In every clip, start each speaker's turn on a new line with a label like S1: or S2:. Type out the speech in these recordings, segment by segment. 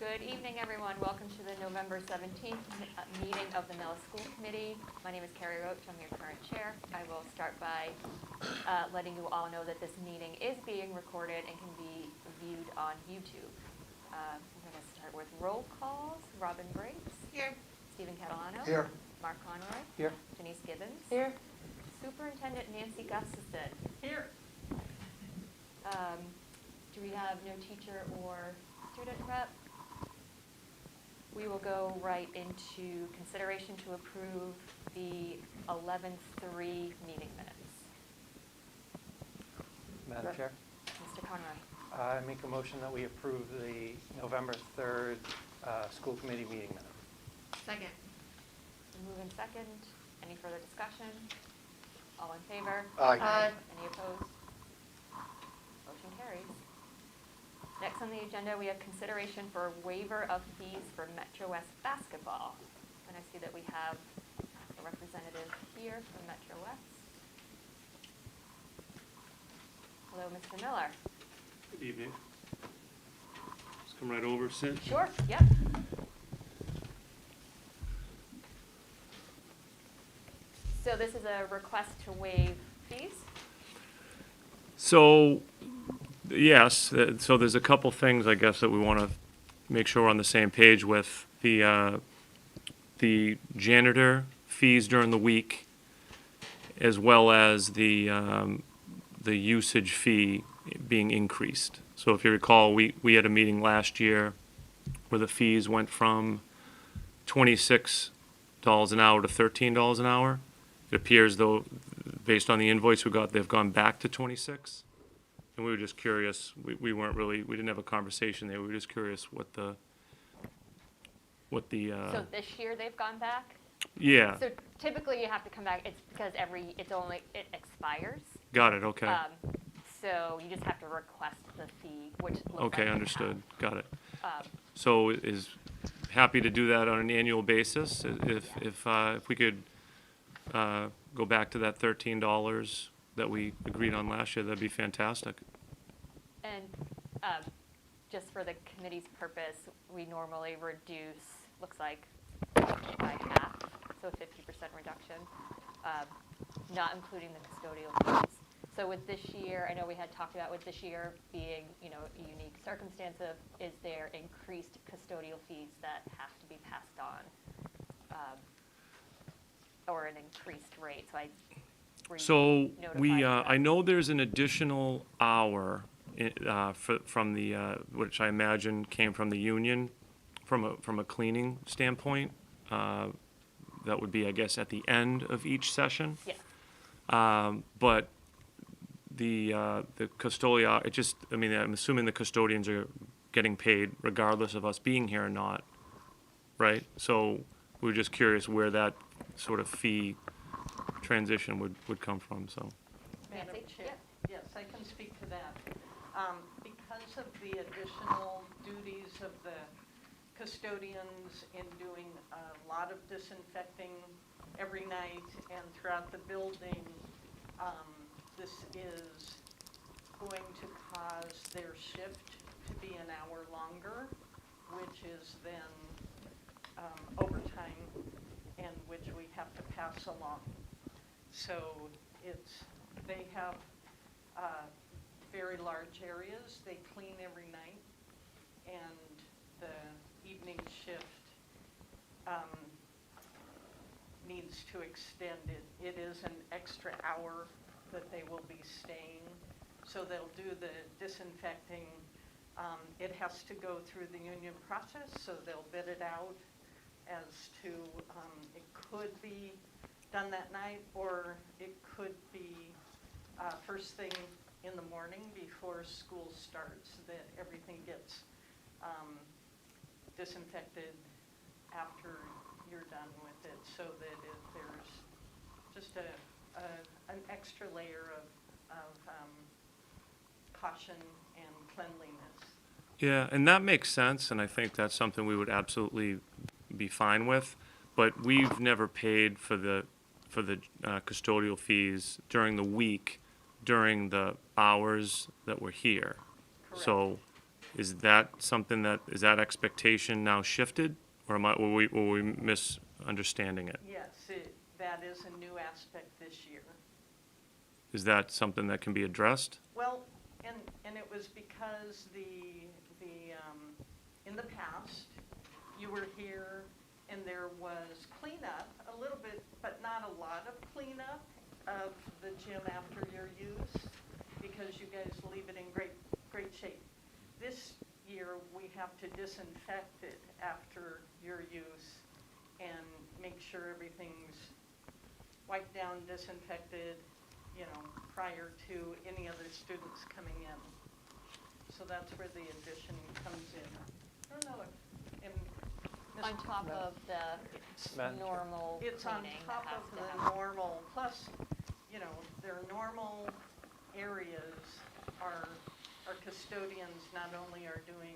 S1: Good evening, everyone. Welcome to the November 17th meeting of the Millis School Committee. My name is Carrie Roach. I'm your current chair. I will start by letting you all know that this meeting is being recorded and can be viewed on YouTube. I'm going to start with roll calls. Robin Briggs. Here. Stephen Catalano.
S2: Here.
S1: Mark Conroy.
S2: Here.
S1: Denise Gibbons.
S3: Here.
S1: Superintendent Nancy Gustafson.
S3: Here.
S1: Do we have no teacher or student rep? We will go right into consideration to approve the 11-3 meeting minutes.
S2: Madam Chair,
S1: Mr. Conroy.
S2: I make a motion that we approve the November 3rd school committee meeting minutes.
S3: Second.
S1: Move in second. Any further discussion? All in favor?
S3: Aye.
S1: Any opposed? Motion carries. Next on the agenda, we have consideration for a waiver of fees for Metro West basketball. And I see that we have a representative here from Metro West. Hello, Mr. Miller.
S4: Good evening. Just come right over, sit.
S1: Sure, yep. So this is a request to waive fees?
S4: So, yes, so there's a couple things, I guess, that we want to make sure we're on the same page with. The janitor fees during the week, as well as the usage fee being increased. So if you recall, we had a meeting last year where the fees went from $26 an hour to $13 an hour. It appears, though, based on the invoice we got, they've gone back to 26. And we were just curious, we didn't have a conversation there, we were just curious what the.
S1: So this year they've gone back?
S4: Yeah,
S1: So typically you have to come back, it's because it expires.
S4: got it, okay.
S1: So you just have to request the fee, which looks like
S4: Okay,
S1: you
S4: understood, got it.
S1: have.
S4: So is happy to do that on an annual basis, if we could go back to that $13 that we agreed on last year, that'd be fantastic.
S1: And just for the committee's purpose, we normally reduce, looks like, by half, so a 50% reduction, not including the custodial fees. So with this year, I know we had talked about with this year being, a unique circumstance of, is there increased custodial fees that have to be passed on, or an increased rate?
S4: So we,
S1: notified of that?
S4: I know there's an additional hour from the, which I imagine came from the union, from a cleaning standpoint. That would be, I guess, at the end of each session.
S1: Yeah.
S4: But the custodial, I'm assuming the custodians are getting paid regardless of us being here or not, right? So we were just curious where that sort of fee transition would come from, so.
S3: Madam
S1: Nancy?
S3: Chair, yes, I can speak to that. Because of the additional duties of the custodians in doing a lot of disinfecting every night and throughout the building, this is going to cause their shift to be an hour longer, which is then overtime, and which we have to pass along. So they have very large areas. They clean every night, and the evening shift needs to extend it. It is an extra hour that they will be staying. So they'll do the disinfecting. It has to go through the union process, so they'll bid it out as to, it could be done that night, or it could be first thing in the morning before school starts, that everything gets disinfected after you're done with it, so that there's just an extra layer of caution and cleanliness.
S4: Yeah, and that makes sense, and I think that's something we would absolutely be fine with. But we've never paid for the custodial fees during the week, during the hours that we're here.
S3: Correct.
S4: So Is that something is that expectation now shifted? Or were we misunderstanding it?
S3: Yes, that is a new aspect this year.
S4: Is that something that can be addressed?
S3: Well, and it was because in the past, you were here and there was cleanup, a little bit, but not a lot of cleanup of the gym after your use, because you guys leave it in great shape. This year, we have to disinfect it after your use and make sure everything's wiped down, disinfected, prior to any other students coming in. So that's where the addition comes in. I don't know if,
S1: On top of the
S2: Madam Chair.
S1: normal
S3: it's on
S1: cleaning
S3: top
S1: that has
S3: of
S1: to
S3: the
S1: happen.
S3: normal, plus, their normal areas are, our custodians not only are doing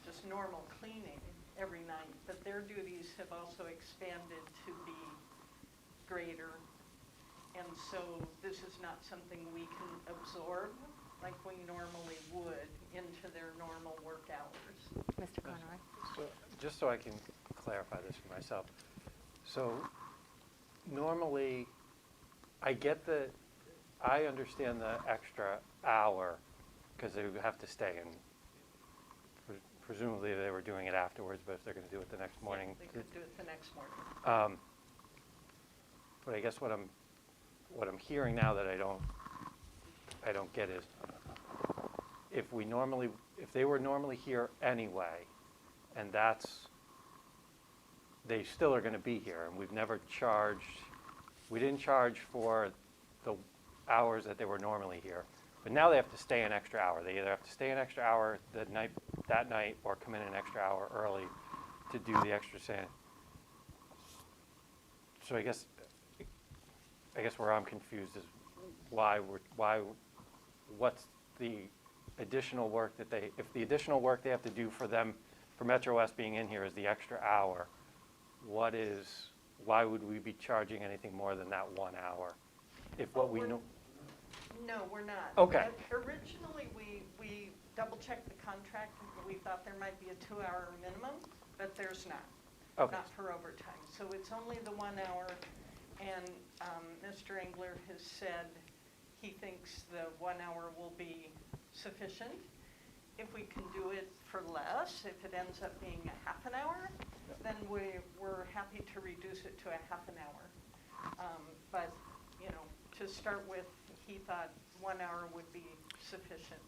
S3: just normal cleaning every night, but their duties have also expanded to be greater. And so this is not something we can absorb like we normally would into their normal work hours.
S1: Mr. Conroy?
S2: So, just so I can clarify this for myself. So normally, I understand the extra hour because they would have to stay, and presumably they were doing it afterwards, but if they're going to do it the next morning.
S3: Yeah, they could do it the next morning.
S2: But I guess what I'm hearing now that I don't get is, if they were normally here anyway, and they still are going to be here, and we didn't charge for the hours that they were normally here, but now they have to stay an extra hour. They either have to stay an extra hour that night or come in an extra hour early to do the extra sand. So I guess where I'm confused is what's the additional work if the additional work they have to do for Metro West being in here is the extra hour, why would we be charging anything more than that 1 hour? If what we know.
S3: No, we're not.
S2: Okay.
S3: Originally, we double-checked the contract. We thought there might be a 2-hour minimum, but there's not.
S2: Okay.
S3: Not for overtime. So it's only the 1 hour, and Mr. Engler has said he thinks the 1 hour will be sufficient. If we can do it for less, if it ends up being a half an hour, then we're happy to reduce it to a half an hour. But, to start with, he thought 1 hour would be sufficient.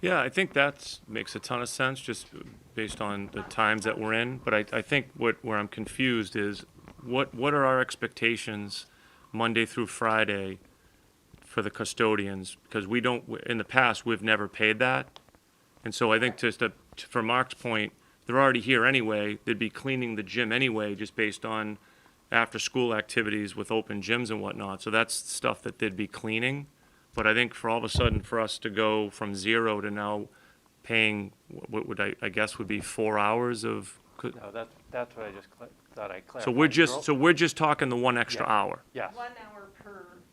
S4: Yeah, I think that makes a ton of sense, just based on the times that we're in. But I think where I'm confused is, what are our expectations Monday through Friday for the custodians? Because in the past, we've never paid that. And so I think for Mark's point, they're already here anyway. They'd be cleaning the gym anyway, just based on after-school activities with open gyms and whatnot. So that's stuff that they'd be cleaning. But I think for all of a sudden, for us to go from 0 to now paying, what would I guess would be 4 hours of.
S2: No, that's what I just thought I clarified.
S4: So we're just talking the 1 extra hour.
S2: Yes.
S3: 1 hour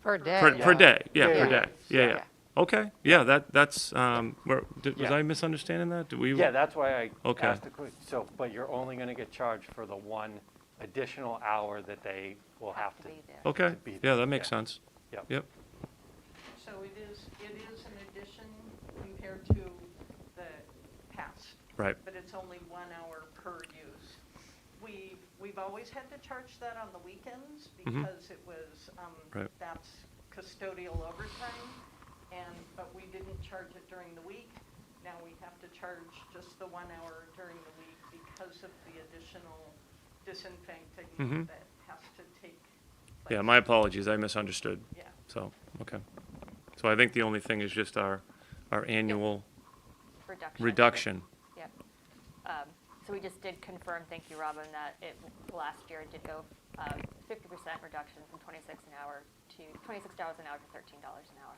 S5: Per day.
S4: Per day,
S2: Yeah,
S4: per
S2: yeah.
S4: day. Yeah. Okay, yeah, was
S2: Yeah.
S4: I misunderstanding that?
S2: Yeah, that's why I
S4: Okay.
S2: asked the question. So, but you're only going to get charged for the 1 additional hour that they will have to.
S1: be there.
S4: Okay,
S2: to be
S4: yeah,
S2: there.
S4: that makes
S2: Yeah.
S4: sense.
S2: Yep.
S3: So it is an addition compared to the past.
S4: Right.
S3: But it's only 1 hour per use. We've always had to charge that on the weekends because it was,
S4: Right.
S3: that's custodial overtime, but we didn't charge it during the week. Now we have to charge just the 1 hour during the week because of the additional disinfecting that has to take place.
S4: Yeah, my apologies, I misunderstood.
S3: Yeah.
S4: So, okay. So I think the only thing is just our annual reduction.
S1: Yep. So we just did confirm, thank you, Robin, that last year it did go 50% reduction from $26 an hour to $26 an hour to $13 an hour.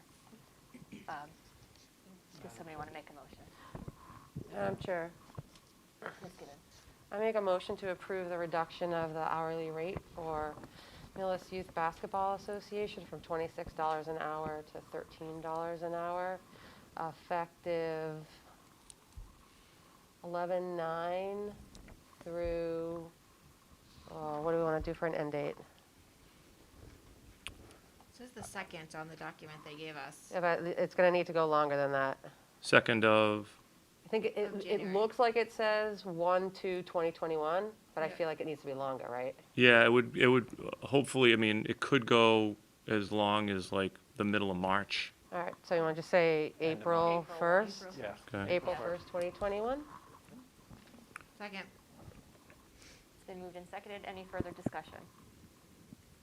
S1: Does somebody want to make a motion?
S5: Madam Chair,
S1: Ms. Gibbons?
S5: I make a motion to approve the reduction of the hourly rate for Millis Youth Basketball Association from $26 an hour to $13 an hour, effective 11/9 through, what do we want to do for an end date?
S6: This is the second on the document they gave us.
S5: It's going to need to go longer than that.
S4: 2nd of,
S5: I think it
S6: January.
S5: looks like it says 1/2/2021, but I
S3: Yeah.
S5: feel like it needs to be longer, right?
S4: yeah, it would, hopefully, I mean, it could go as long as like the middle of March.
S5: All right, so you want to just say
S2: End of
S5: April
S1: April,
S5: 1st?
S1: April.
S2: Yeah.
S4: Okay.
S5: April
S1: Yeah.
S5: 1st, 2021?
S6: Second.
S1: It's been moved and seconded. Any further discussion?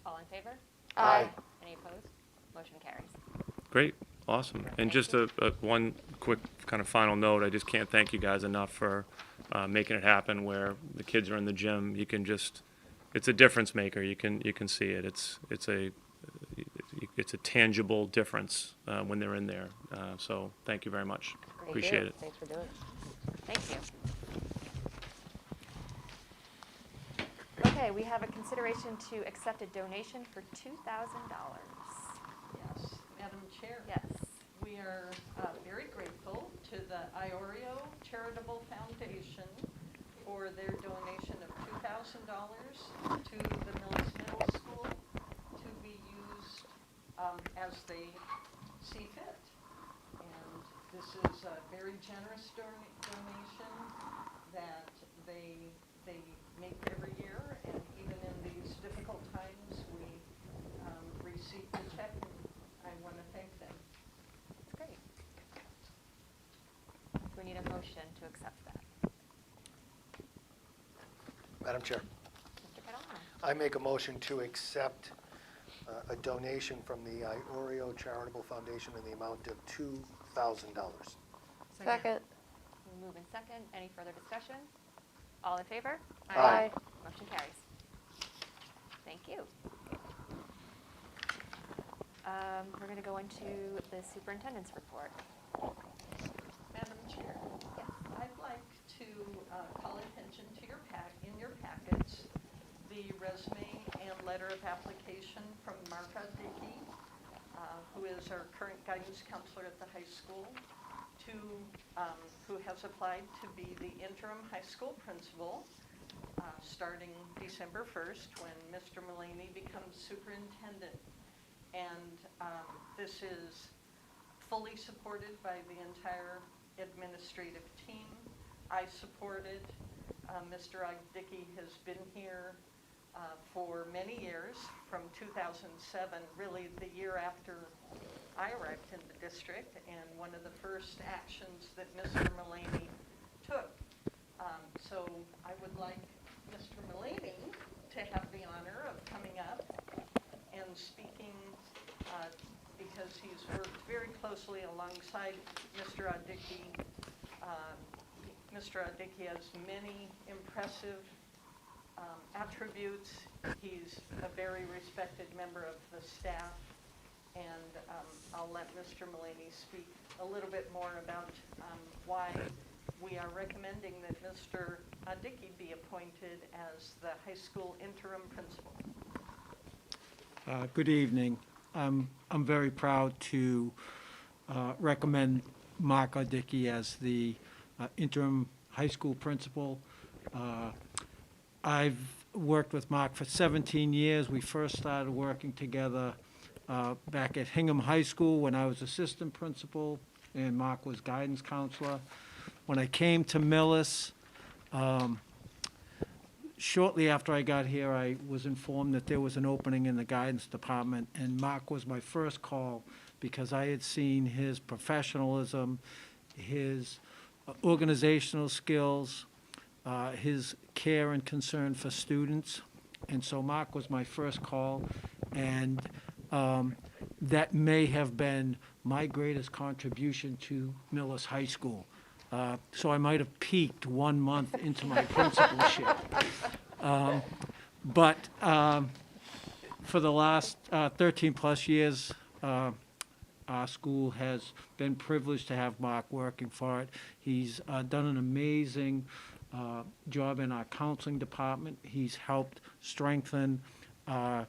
S1: All in favor?
S5: Aye.
S1: Any opposed? Motion carries.
S4: Great, awesome. And
S1: Thank
S4: just one quick kind of final note, I just can't thank you guys enough for making it happen where the kids are in the gym. You can just, it's a difference maker. You can see it. It's a tangible difference when they're in there. So thank you very much.
S5: Thank
S4: Appreciate
S5: you.
S4: it.
S5: Thanks for doing it.
S1: Thank you. Okay, we have a consideration to accept a donation for $2,000.
S3: Yes, Madam Chair.
S1: Yes.
S3: We are very grateful to the IORIO Charitable Foundation for their donation of $2,000 to the Millis Middle School to be used as they see fit. And this is a very generous donation that they make every year, and even in these difficult times, we receive the check, and I want to thank them.
S1: That's great. We need a motion to accept that.
S7: Madam Chair,
S1: Mr. Catalano.
S7: I make a motion to accept a donation from the IORIO Charitable Foundation in the amount of $2,000.
S5: Second.
S1: We move in second. Any further discussion? All in favor?
S7: Aye.
S1: Motion carries. Thank you. We're going to go into the superintendent's report.
S3: Madam Chair,
S1: Yes.
S3: I'd like to call attention to in your packets, the resume and letter of application from Martha Dickey, who is our current guidance counselor at the high school, who has applied to be the interim high school principal starting December 1st when Mr. Mullaney becomes superintendent. And this is fully supported by the entire administrative team. I support it. Mr. Dickey has been here for many years, from 2007, really the year after I arrived in the district, and one of the first actions that Mr. Mullaney took. So I would like Mr. Mullaney to have the honor of coming up and speaking, because he's worked very closely alongside Mr. Dickey. Mr. Dickey has many impressive attributes. He's a very respected member of the staff, and I'll let Mr. Mullaney speak a little bit more about why we are recommending that Mr. Dickey be appointed as the high school interim principal.
S8: Good evening. I'm very proud to recommend Mark Dickey as the interim high school principal. I've worked with Mark for 17 years. We first started working together back at Hingham High School when I was assistant principal and Mark was guidance counselor. When I came to Millis, shortly after I got here, I was informed that there was an opening in the guidance department, and Mark was my first call because I had seen his professionalism, his organizational skills, his care and concern for students. And so Mark was my first call, and that may have been my greatest contribution to Millis High School. So I might have peaked 1 month into my principalship. But for the last 13-plus years, our school has been privileged to have Mark working for it. He's done an amazing job in our counseling department. He's helped strengthen our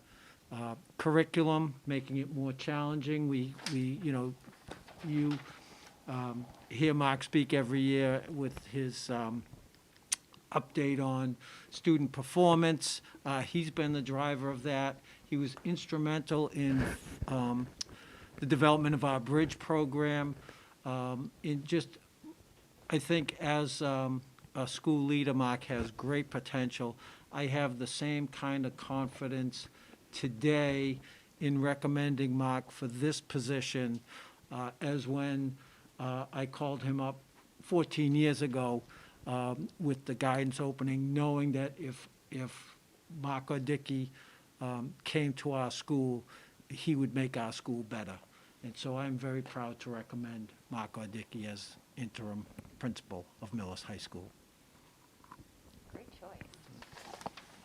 S8: curriculum, making it more challenging. You hear Mark speak every year with his update on student performance. He's been the driver of that. He was instrumental in the development of our bridge program. In just, I think as a school leader, Mark has great potential. I have the same kind of confidence today in recommending Mark for this position as when I called him up 14 years ago with the guidance opening, knowing that if Mark or Dickey came to our school, he would make our school better. And so I'm very proud to recommend Mark or Dickey as interim principal of Millis High School.
S1: Great choice.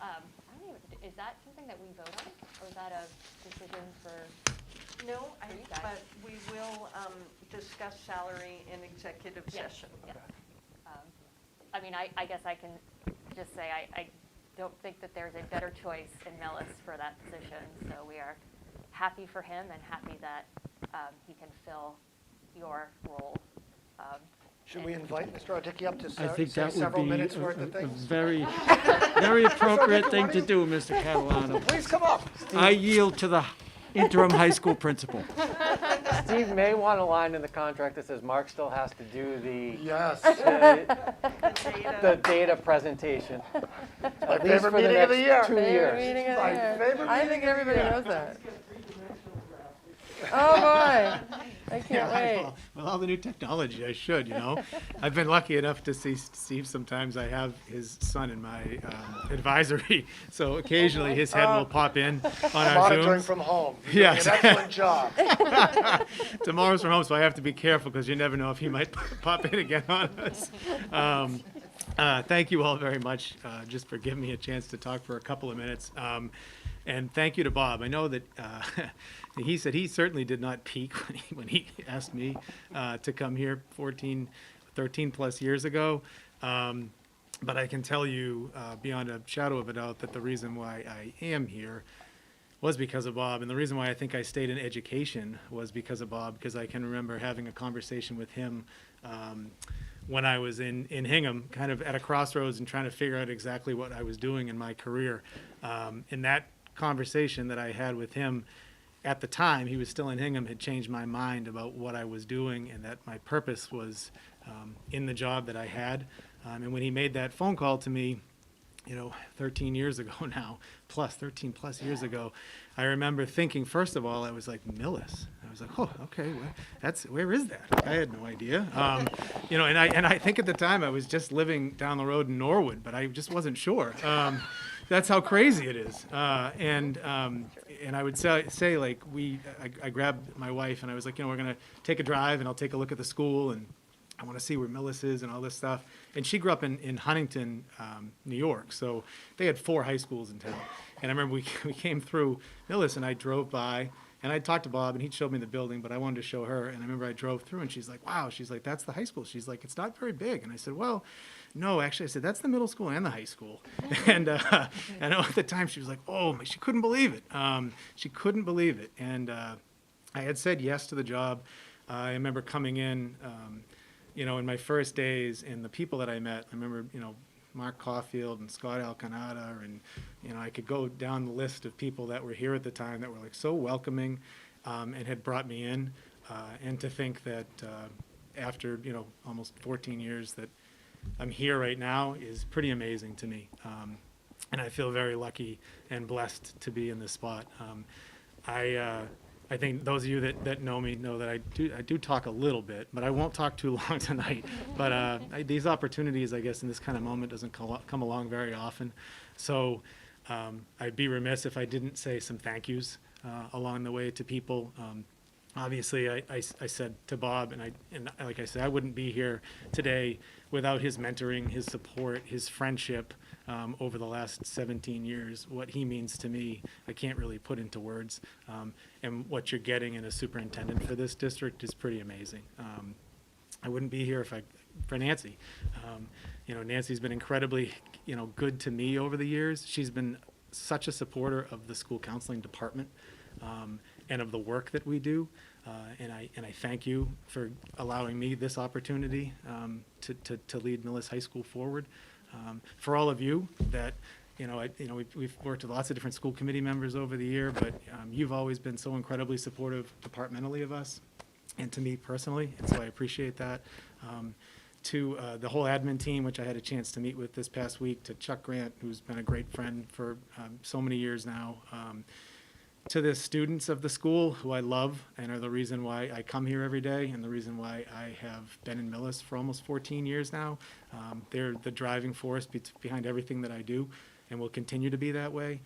S1: I don't even, is that something that we vote on, or is that a decision for?
S3: No,
S1: For you guys.
S3: but we will discuss salary in executive
S1: Yes,
S3: session.
S1: yes. I mean, I guess I can just say, I don't think that there's a better choice in Millis for that position, so we are happy for him and happy that he can fill your role.
S7: Should we invite Mr. Dickey up to
S8: I think
S7: say
S8: that would
S7: several
S8: be
S7: minutes worth
S8: a
S7: of things?
S8: very, very appropriate thing to do, Mr. Catalano.
S7: Please come up.
S8: I yield to the interim high school principal.
S2: Steve may want a line in the contract that says Mark still has to do the
S7: Yes.
S2: the data presentation.
S7: My
S2: At least
S7: favorite
S2: for the
S7: meeting of the
S2: next
S7: year.
S2: 2
S5: Favorite
S2: years.
S5: meeting of the
S7: My
S5: year.
S7: favorite
S5: I
S7: meeting
S5: think
S7: of the
S5: everybody
S7: year.
S5: knows that. Oh, boy. I can't wait.
S9: Well, all the new technology, I should, you know. I've been lucky enough to see Steve. Sometimes I have his son in my advisory, so occasionally his head will pop in on our
S7: Monitoring
S9: Zooms.
S7: from home. You're
S9: Yes.
S7: doing an excellent job.
S9: Tomorrow's from home, so I have to be careful because you never know if he might pop in again on us. Thank you all very much just for giving me a chance to talk for a couple of minutes. And thank you to Bob. I know that he said he certainly did not peak when he asked me to come here 13 plus years ago. But I can tell you beyond a shadow of a doubt that the reason why I am here was because of Bob. And the reason why I think I stayed in education was because of Bob, because I can remember having a conversation with him when I was in Hingham, kind of at a crossroads and trying to figure out exactly what I was doing in my career. In that conversation that I had with him at the time, he was still in Hingham, had changed my mind about what I was doing and that my purpose was in the job that I had. And when he made that phone call to me, 13 years ago now, 13 plus years ago, I remember thinking, first of all, I was like, Millis. I was like, oh, okay, where is that? I had no idea. And I think at the time I was just living down the road in Norwood, but I just wasn't sure. That's how crazy it is. And I would say like, I grabbed my wife and I was like, we're going to take a drive and I'll take a look at the school and I want to see where Millis is and all this stuff. And she grew up in Huntington, New York. So they had 4 high schools in town. And I remember we came through Millis and I drove by and I talked to Bob and he showed me the building, but I wanted to show her. And I remember I drove through and she's like, wow. She's like, that's the high school. She's like, it's not very big. And I said, well, no, actually, I said, that's the middle school and the high school. And I know at the time she was like, oh, she couldn't believe it. She couldn't believe it. And I had said yes to the job. I remember coming in, in my first days and the people that I met, I remember, Mark Caulfield and Scott Alcanada, and, I could go down the list of people that were here at the time that were like so welcoming and had brought me in. And to think that after, almost 14 years that I'm here right now is pretty amazing to me. And I feel very lucky and blessed to be in this spot. I think those of you that know me know that I do talk a little bit, but I won't talk too long tonight. But these opportunities, I guess, in this kind of moment doesn't come along very often. So I'd be remiss if I didn't say some thank yous along the way to people. Obviously, I said to Bob, and like I said, I wouldn't be here today without his mentoring, his support, his friendship over the last 17 years. What he means to me, I can't really put into words. And what you're getting in a superintendent for this district is pretty amazing. I wouldn't be here for Nancy. Nancy's been incredibly, good to me over the years. She's been such a supporter of the school counseling department. And of the work that we do. And I thank you for allowing me this opportunity to lead Millis High School forward. For all of you that, we've worked with lots of different school committee members over the year, but you've always been so incredibly supportive departmentally of us and to me personally, and so I appreciate that. To the whole admin team, which I had a chance to meet with this past week, to Chuck Grant, who's been a great friend for so many years now, to the students of the school, who I love and are the reason why I come here every day and the reason why I have been in Millis for almost 14 years now. They're the driving force behind everything that I do and will continue to be that way.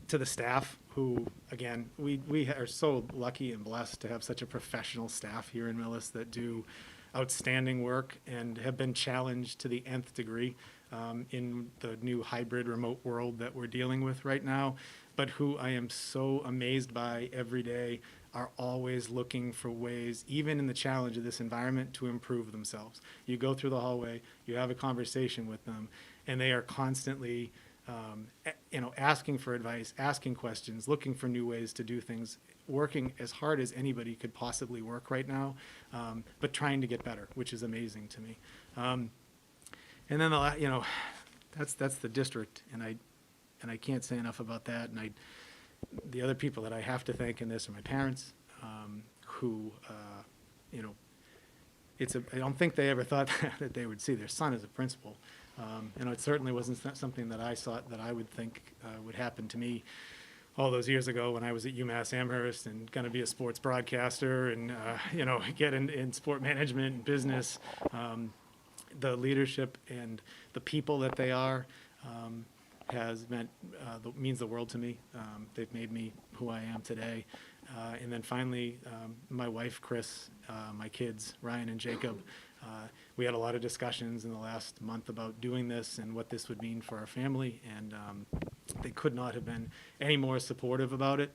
S9: To the staff, who, again, we are so lucky and blessed to have such a professional staff here in Millis that do outstanding work and have been challenged to the nth degree in the new hybrid remote world that we're dealing with right now, but who I am so amazed by every day are always looking for ways, even in the challenge of this environment, to improve themselves. You go through the hallway, you have a conversation with them, and they are constantly asking for advice, asking questions, looking for new ways to do things, working as hard as anybody could possibly work right now, but trying to get better, which is amazing to me. And then that's the district, and I can't say enough about that. And the other people that I have to thank in this are my parents, who I don't think they ever thought that they would see their son as a principal. It certainly wasn't something that I thought that I would think would happen to me all those years ago when I was at UMass Amherst and going to be a sports broadcaster and, get in sport management and business. The leadership and the people that they are means the world to me. They've made me who I am today. And then finally, my wife, Chris, my kids, Ryan and Jacob, we had a lot of discussions in the last month about doing this and what this would mean for our family, and they could not have been any more supportive about it.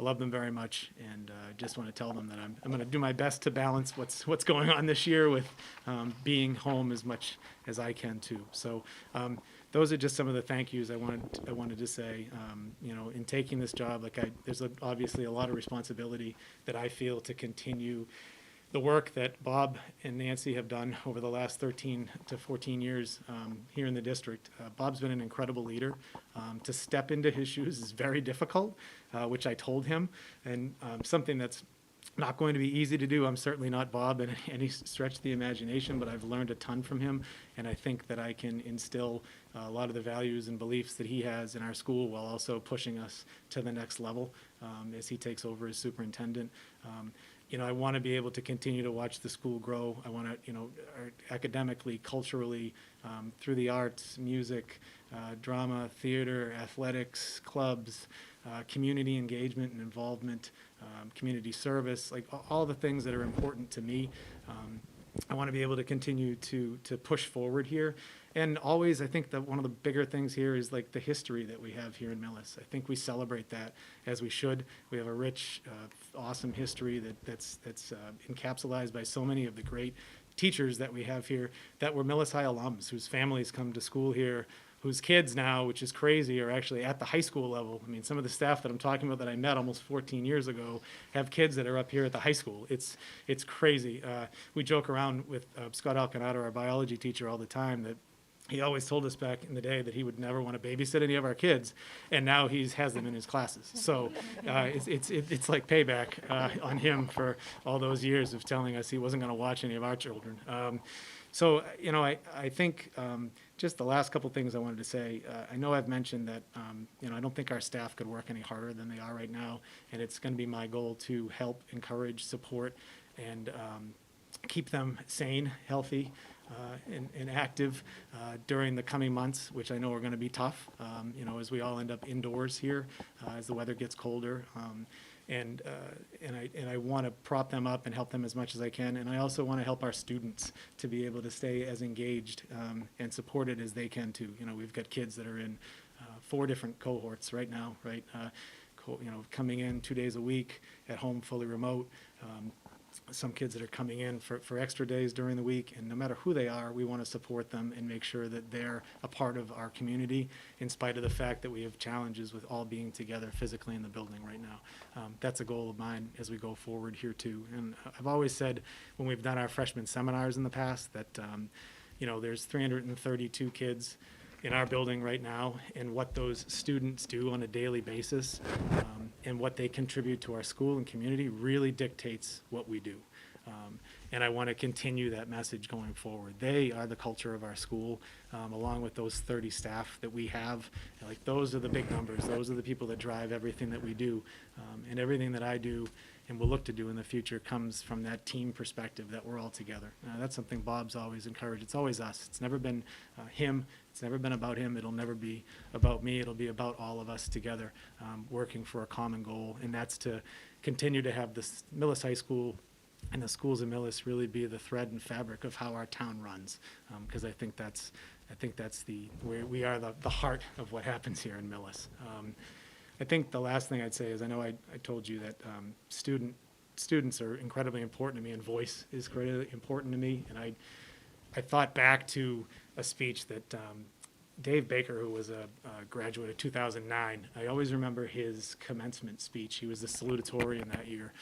S9: I love them very much, and I just want to tell them that I'm going to do my best to balance what's going on this year with being home as much as I can too. So those are just some of the thank yous I wanted to say. In taking this job, there's obviously a lot of responsibility that I feel to continue the work that Bob and Nancy have done over the last 13 to 14 years here in the district. Bob's been an incredible leader. To step into his shoes is very difficult, which I told him, and something that's not going to be easy to do. I'm certainly not Bob in any stretch of the imagination, but I've learned a ton from him, and I think that I can instill a lot of the values and beliefs that he has in our school while also pushing us to the next level as he takes over as superintendent. I want to be able to continue to watch the school grow. I want to, academically, culturally, through the arts, music, drama, theater, athletics, clubs, community engagement and involvement, community service, all the things that are important to me. I want to be able to continue to push forward here. And always, I think that one of the bigger things here is the history that we have here in Millis. I think we celebrate that as we should. We have a rich, awesome history that's encapsulated by so many of the great teachers that we have here that were Millis High alums, whose families come to school here, whose kids now, which is crazy, are actually at the high school level. I mean, some of the staff that I'm talking about that I met almost 14 years ago have kids that are up here at the high school. It's crazy. We joke around with Scott Alcanato, our biology teacher, all the time that he always told us back in the day that he would never want to babysit any of our kids, and now he has them in his classes. So it's like payback on him for all those years of telling us he wasn't going to watch any of our children. I think just the last couple things I wanted to say. I know I've mentioned that I don't think our staff could work any harder than they are right now, and it's going to be my goal to help, encourage, support, and keep them sane, healthy, and active during the coming months, which I know are going to be tough, as we all end up indoors here as the weather gets colder. And I want to prop them up and help them as much as I can. And I also want to help our students to be able to stay as engaged and supported as they can too. We've got kids that are in 4 different cohorts right now, right? Coming in 2 days a week, at home fully remote. some kids that are coming in for extra days during the week, and no matter who they are, we want to support them and make sure that they're a part of our community, in spite of the fact that we have challenges with all being together physically in the building right now. That's a goal of mine as we go forward here too. And I've always said, when we've done our freshman seminars in the past, that there's 332 kids in our building right now, and what those students do on a daily basis and what they contribute to our school and community really dictates what we do. And I want to continue that message going forward. They are the culture of our school, along with those 30 staff that we have. Like, those are the big numbers. Those are the people that drive everything that we do. And everything that I do and will look to do in the future comes from that team perspective, that we're all together. That's something Bob's always encouraged. It's always us. It's never been him. It's never been about him. It'll never be about me. It'll be about all of us together, working for a common goal, and that's to continue to have this Millis High School and the schools in Millis really be the thread and fabric of how our town runs, because I think that's where we are the heart of what happens here in Millis. I think the last thing I'd say is, I know I told you that students are incredibly important to me, and voice is critically important to me. And I thought back to a speech that Dave Baker, who was a graduate of 2009, I always remember his commencement speech. He was the salutatorian that year.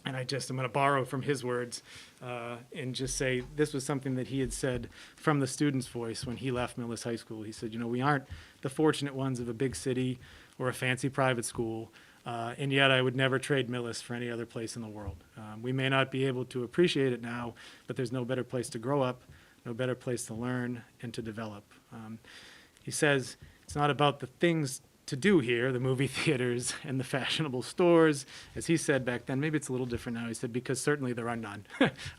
S9: And I'm going to borrow from his words and just say this was something that he had said from the student's voice when he left Millis High School. He said, we aren't the fortunate ones of a big city or a fancy private school, and yet I would never trade Millis for any other place in the world. We may not be able to appreciate it now, but there's no better place to grow up, no better place to learn and to develop. He says it's not about the things to do here, the movie theaters and the fashionable stores. As he said back then, maybe it's a little different now. He said, because certainly there are none.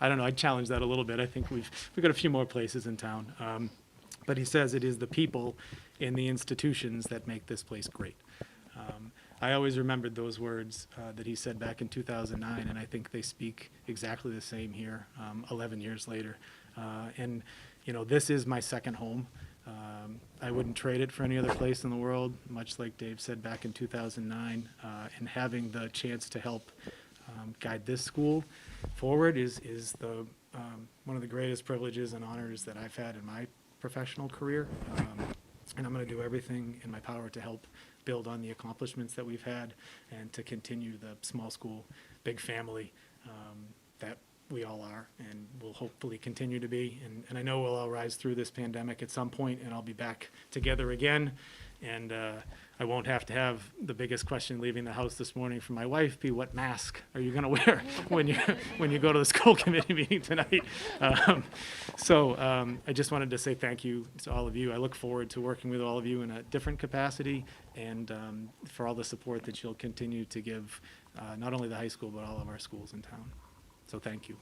S9: I don't know, I'd challenge that a little bit. I think we've got a few more places in town. But he says it is the people and the institutions that make this place great. I always remembered those words that he said back in 2009, and I think they speak exactly the same here 11 years later. And this is my second home. I wouldn't trade it for any other place in the world, much like Dave said back in 2009. And having the chance to help guide this school forward is the one of the greatest privileges and honors that I've had in my professional career. And I'm going to do everything in my power to help build on the accomplishments that we've had and to continue the small school, big family that we all are and will hopefully continue to be. And I know we'll all rise through this pandemic at some point, and I'll be back together again. And I won't have to have the biggest question leaving the house this morning from my wife be, what mask are you going to wear when you go to the school committee meeting tonight? So I just wanted to say thank you to all of you. I look forward to working with all of you in a different capacity, and for all the support that you'll continue to give not only the high school but all of our schools in town. So thank you.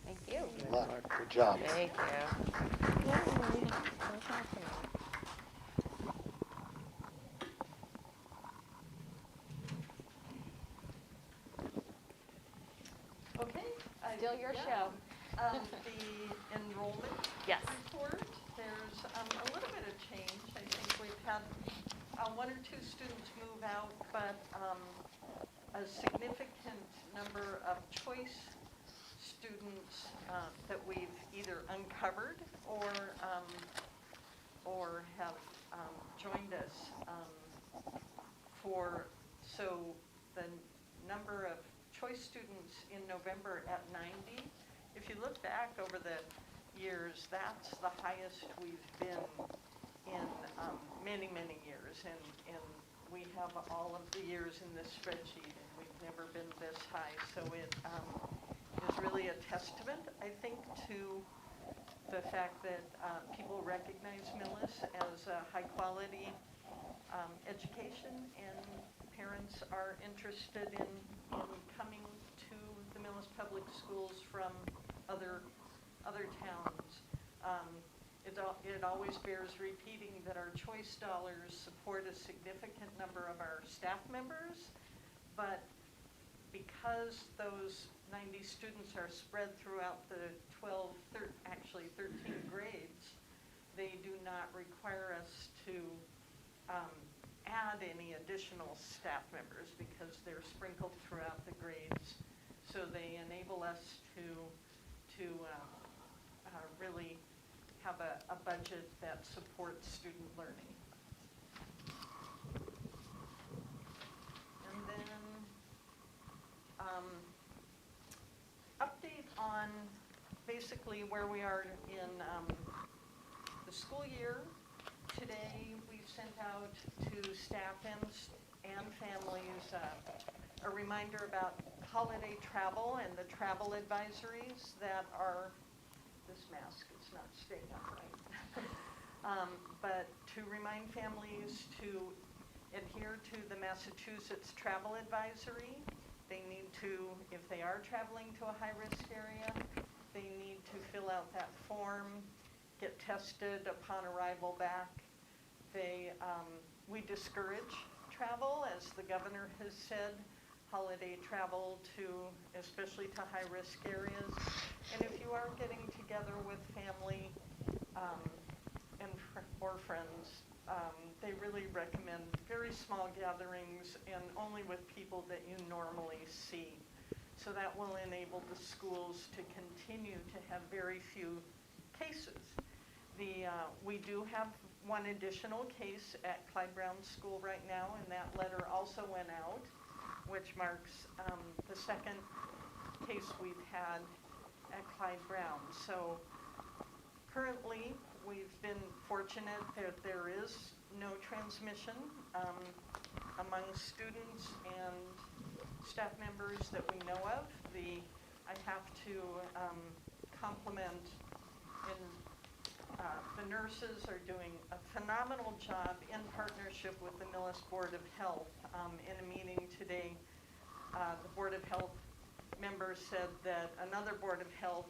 S1: Thank you.
S7: Good luck. Good job.
S5: Thank you.
S3: Okay.
S1: Still your
S3: yeah.
S1: show.
S3: The enrollment
S1: Yes.
S3: report, there's a little bit of change. I think we've had one or two students move out, but a significant number of choice students that we've either uncovered or have joined us so the number of choice students in November at 90. If you look back over the years, that's the highest we've been in many, many years. And we have all of the years in this spreadsheet, and we've never been this high. So it is really a testament, I think, to the fact that people recognize Millis as a high-quality education, and parents are interested in coming to the Millis Public Schools from other towns. It always bears repeating that our choice dollars support a significant number of our staff members, but because those 90 students are spread throughout the 13 grades, they do not require us to add any additional staff members because they're sprinkled throughout the grades. so they enable us to really have a budget that supports student learning. And then update on basically where we are in the school year. Today we sent out to staff and families a reminder about holiday travel and the travel advisories that are, this mask is not staying upright. But to remind families to adhere to the Massachusetts travel advisory. They need to, if they are traveling to a high-risk area, they need to fill out that form, get tested upon arrival back. We discourage travel, as the governor has said, holiday travel to, especially to high-risk areas. And if you are getting together with family or friends, they really recommend very small gatherings and only with people that you normally see. So that will enable the schools to continue to have very few cases. We do have one additional case at Clyde Brown School right now, and that letter also went out, which marks the second case we've had at Clyde Brown. So currently, we've been fortunate that there is no transmission among students and staff members that we know of. I have to compliment the nurses are doing a phenomenal job in partnership with the Millis Board of Health. In a meeting today, the Board of Health members said that another Board of Health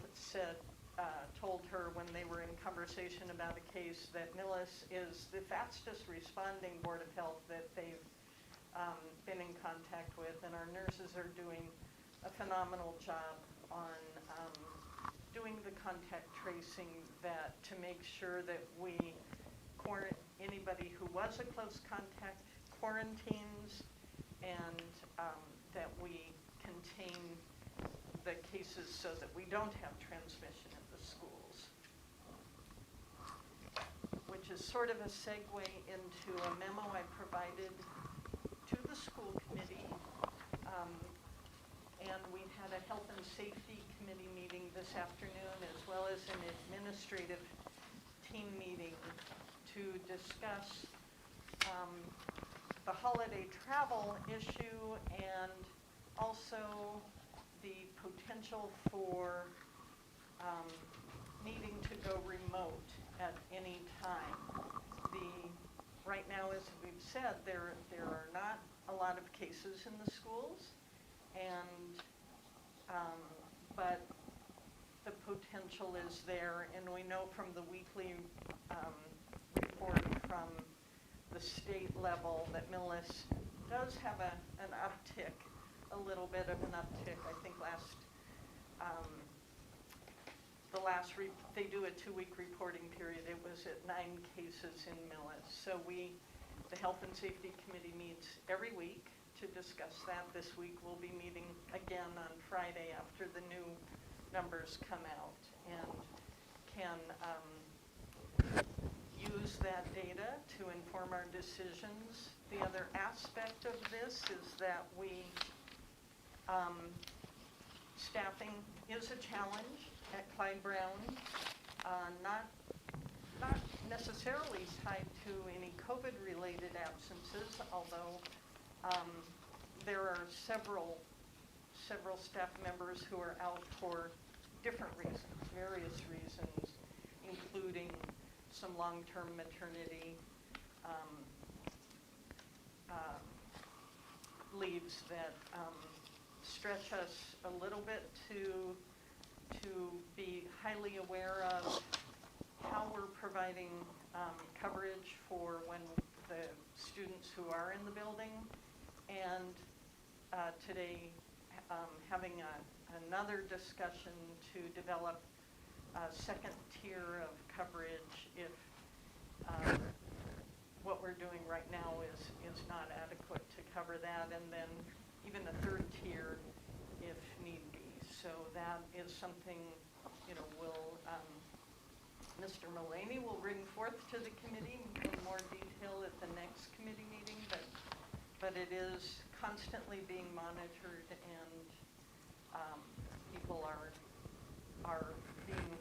S3: told her when they were in conversation about a case that Millis is the fastest responding Board of Health that they've been in contact with, and our nurses are doing a phenomenal job on doing the contact tracing to make sure that anybody who was a close contact quarantines, and that we contain the cases so that we don't have transmission in the schools. Which is sort of a segue into a memo I provided to the school committee. And we had a health and safety committee meeting this afternoon, as well as an administrative team meeting to discuss the holiday travel issue and also the potential for needing to go remote at any time. Right now, as we've said, there are not a lot of cases in the schools, but the potential is there, and we know from the weekly report from the state level that Millis does have an uptick, a little bit of an uptick. I think they do a 2-week reporting period. It was at 9 cases in Millis. So the Health and Safety Committee meets every week to discuss that. This week we'll be meeting again on Friday after the new numbers come out, and can use that data to inform our decisions. The other aspect of this is that staffing is a challenge at Clyde Brown, not necessarily tied to any COVID-related absences, although there are several staff members who are out for different reasons, various reasons, including some long-term maternity leaves that stretch us a little bit to be highly aware of how we're providing coverage for when the students who are in the building, and today having another discussion to develop a second tier of coverage if what we're doing right now is not adequate to cover that, and then even a third tier if need be. is something, Mr. Mullaney will bring forth to the committee in more detail at the next committee meeting, but it is constantly being monitored, and people are being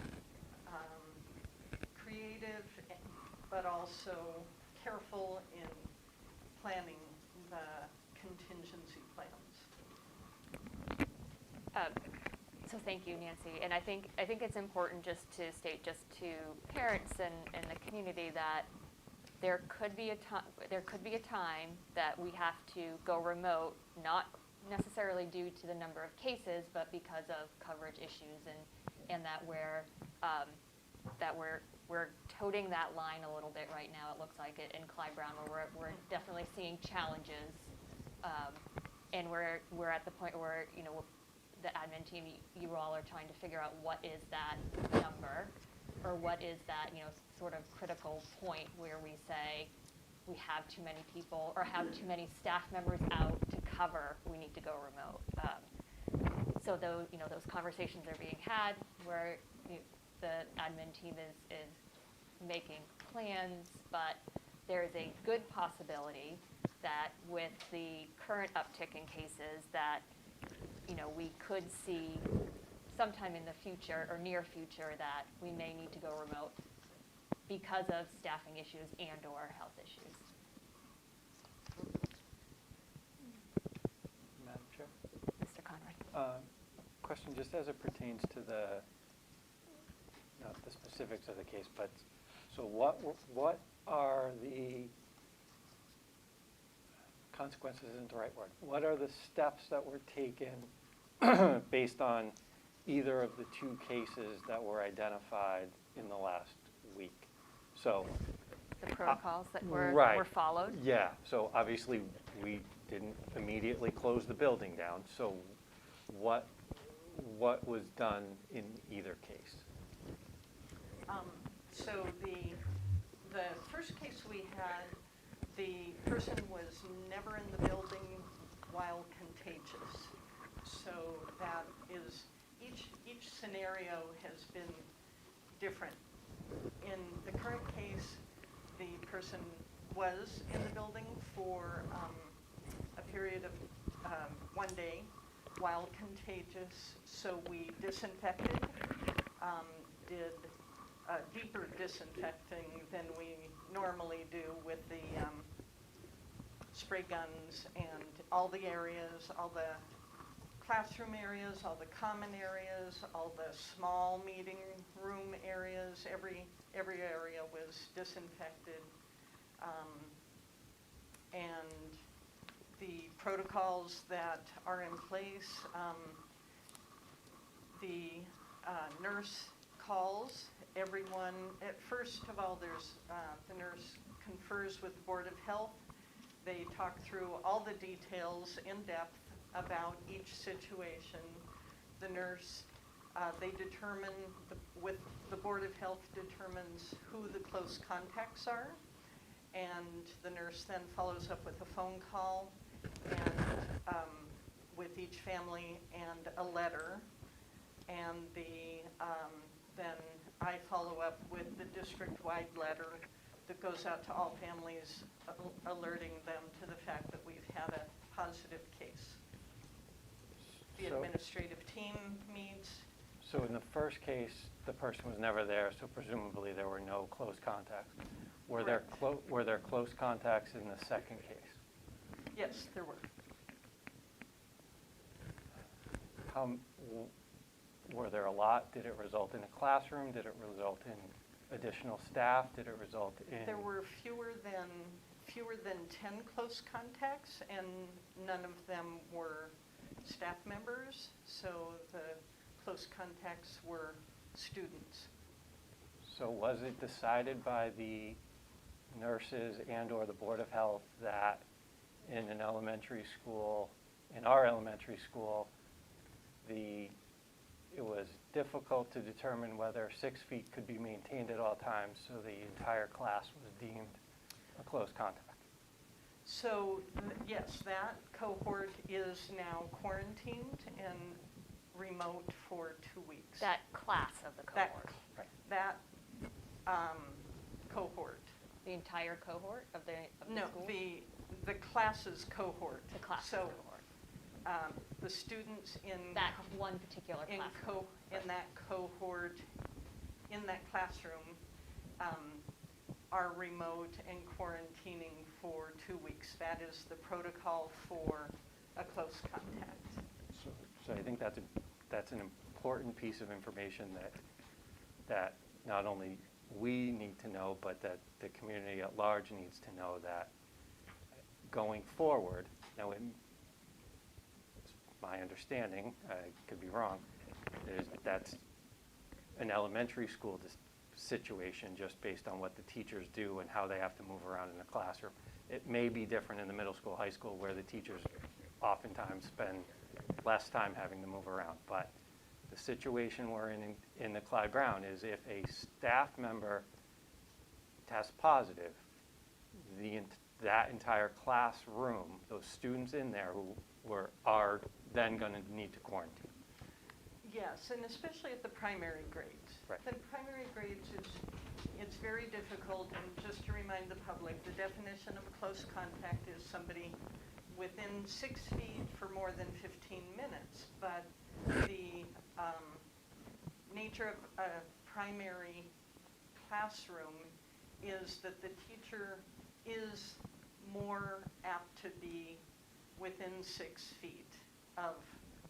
S3: creative, but also careful in planning the contingency plans.
S1: So thank you, Nancy. And I think it's important just to state just to parents and the community that there could be a time that we have to go remote, not necessarily due to the number of cases, but because of coverage issues, and that we're toting that line a little bit right now. It looks like it in Clyde Brown, where we're definitely seeing challenges, and we're at the point where the admin team, you all are trying to figure out what is that number, or what is that sort of critical point where we say we have too many people or have too many staff members out to cover, we need to go remote. So those conversations are being had where the admin team is making plans, but there's a good possibility that with the current uptick in cases that we could see sometime in the future or near future that we may need to go remote because of staffing issues and/or health issues.
S2: Madam Chair?
S1: Mr. Conrad.
S2: Question just as it pertains to not the specifics of the case, but so what are the consequences isn't the right word. What are the steps that were taken based on either of the two cases that were identified in the last week? So
S1: The protocols that were followed.
S2: Yeah, so obviously we didn't immediately close the building down. So what was done in either case?
S3: So the first case we had, the person was never in the building while contagious. So that is, each scenario has been different. In the current case, the person was in the building for a period of 1 day while contagious. So we disinfected, did deeper disinfecting than we normally do with the spray guns, and all the areas, all the classroom areas, all the common areas, all the small meeting room areas, every area was disinfected. And the protocols that are in place, the nurse calls everyone. First of all, there's the nurse confers with the Board of Health. They talk through all the details in depth about each situation. The nurse, they determine, with the Board of Health determines who the close contacts are, and the nurse then follows up with a phone call and with each family and a letter, and then I follow up with the district-wide letter that goes out to all families, alerting them to the fact that we've had a positive case. The administrative team meets.
S2: So in the first case, the person was never there, so presumably there were no close contacts. Were there close contacts in the second case?
S3: Yes, there were.
S2: Were there a lot? Did it result in a classroom? Did it result in additional staff? Did it result in?
S3: There were fewer than 10 close contacts, and none of them were staff members, so the close contacts were students.
S2: So was it decided by the nurses and/or the Board of Health that in an elementary school, in our elementary school, it was difficult to determine whether 6 feet could be maintained at all times, so the entire class was deemed a close contact?
S3: So yes, that cohort is now quarantined, and remote for 2 weeks.
S1: That class of the
S3: That-
S1: cohort,
S3: That cohort.
S1: the entire cohort of the
S3: No,
S1: school?
S3: the classes cohort.
S1: The class
S3: So,
S1: cohort.
S3: the students in.
S1: That one particular
S3: in
S1: class.
S3: in that cohort, in that classroom, are remote and quarantining for 2 weeks. That is the protocol for a close contact.
S2: So I think that's an important piece of information that not only we need to know, but that the community at large needs to know, that going forward, now it's my understanding, I could be wrong, is that's an elementary school situation just based on what the teachers do and how they have to move around in the classroom. It may be different in the middle school, high school, where the teachers oftentimes spend less time having to move around. But the situation we're in the Clyde Brown is if a staff member tests positive, that entire classroom, those students in there are then going to need to quarantine.
S3: Yes, and especially at the primary grades.
S2: Right.
S3: The primary grades it's very difficult, and just to remind the public, the definition of a close contact is somebody within 6 feet for more than 15 minutes. But the nature of a primary classroom is that the teacher is more apt to be within 6 feet of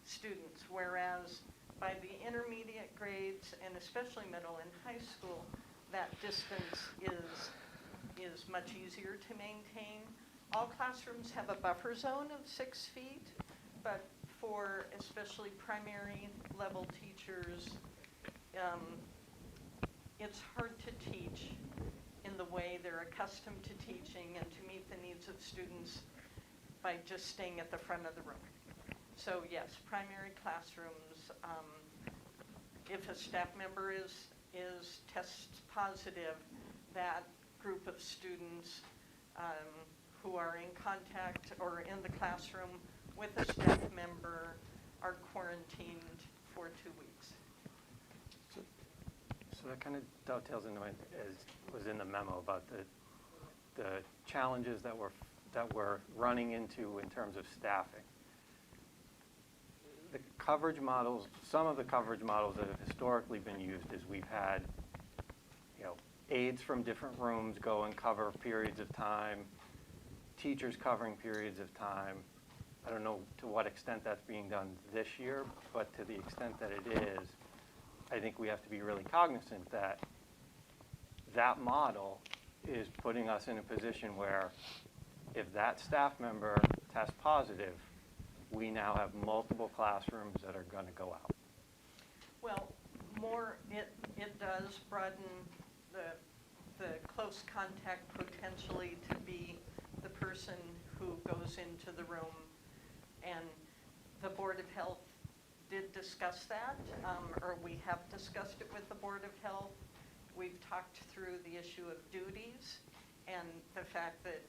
S3: students, whereas by the intermediate grades, and especially middle and high school, that distance is much easier to maintain. All classrooms have a buffer zone of 6 feet, but for especially primary level teachers, it's hard to teach in the way they're accustomed to teaching and to meet the needs of students by just staying at the front of the room. So yes, primary classrooms, if a staff member is tests positive, that group of students who are in contact or in the classroom with a staff member are quarantined for 2 weeks.
S2: So that kind of dovetails into as was in the memo about the challenges that we're running into in terms of staffing. The coverage models, some of the coverage models that have historically been used is we've had, aides from different rooms go and cover periods of time, teachers covering periods of time. I don't know to what extent that's being done this year, but to the extent that it is, I think we have to be really cognizant that that model is putting us in a position where if that staff member tests positive, we now have multiple classrooms that are going to go out.
S3: Well, it does broaden the close contact potentially to be the person who goes into the room. And the Board of Health did discuss that, or we have discussed it with the Board of Health. We've talked through the issue of duties and the fact that,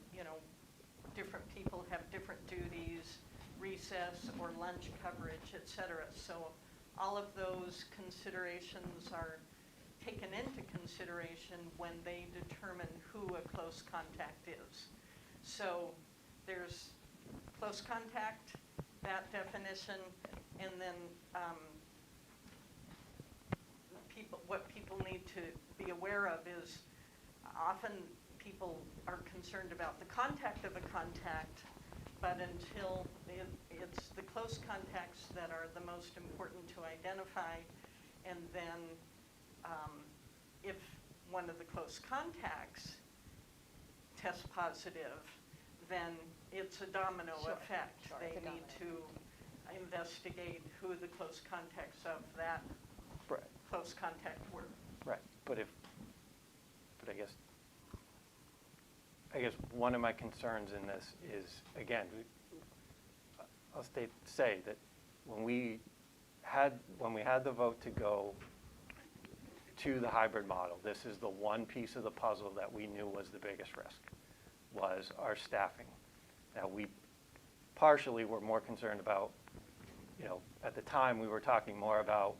S3: different people have different duties, recess or lunch coverage, et cetera. So all of those considerations are taken into consideration when they determine who a close contact is. So there's close contact, that definition, and then what people need to be aware of is often people are concerned about the contact of a contact, but until it's the close contacts that are the most important to identify, and then if one of the close contacts tests positive, then it's a domino effect.
S1: Sure,
S3: They
S1: it's a
S3: need
S1: domino.
S3: to investigate who the close contacts of that
S2: Right.
S3: close contact were.
S2: Right. But I guess one of my concerns in this is, again, I'll say that when we had the vote to go to the hybrid model, this is the one piece of the puzzle that we knew was the biggest risk, was our staffing. Now, we partially were more concerned about at the time, we were talking more about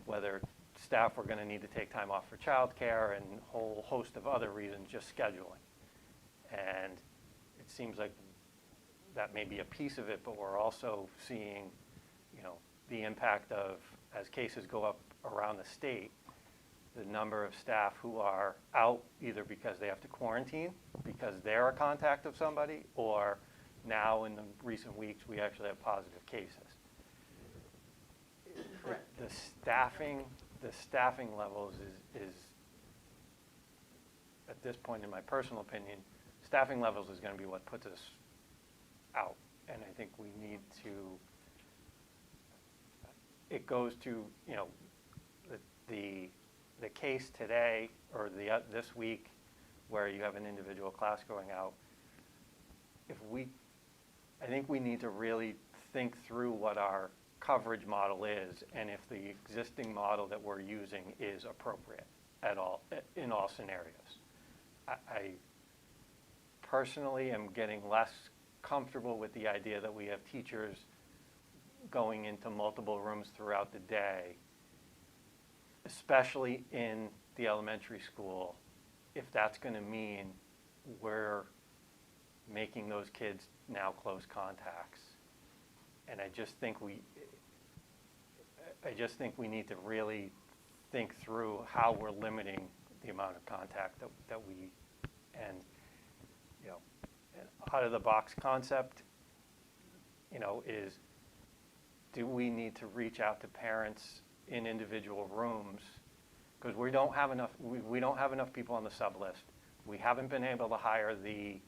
S2: whether staff were going to need to take time off for childcare and a whole host of other reasons, just scheduling. And it seems like that may be a piece of it, but we're also seeing, the impact of, as cases go up around the state, the number of staff who are out either because they have to quarantine, because they're a contact of somebody, or now in the recent weeks, we actually have positive cases.
S3: Correct.
S2: The staffing levels is, at this point, in my personal opinion, staffing levels is going to be what puts us out. And I think we need to, it goes to, the case today, or this week, where you have an individual class going out. I think we need to really think through what our coverage model is, and if the existing model that we're using is appropriate in all scenarios. I personally am getting less comfortable with the idea that we have teachers going into multiple rooms throughout the day, especially in the elementary school, if that's going to mean we're making those kids now close contacts. And I just think we need to really think through how we're limiting the amount of contact that we, and, an out-of-the-box concept, is, do we need to reach out to parents in individual rooms? Because we don't have enough people on the sub-list. We haven't been able to hire the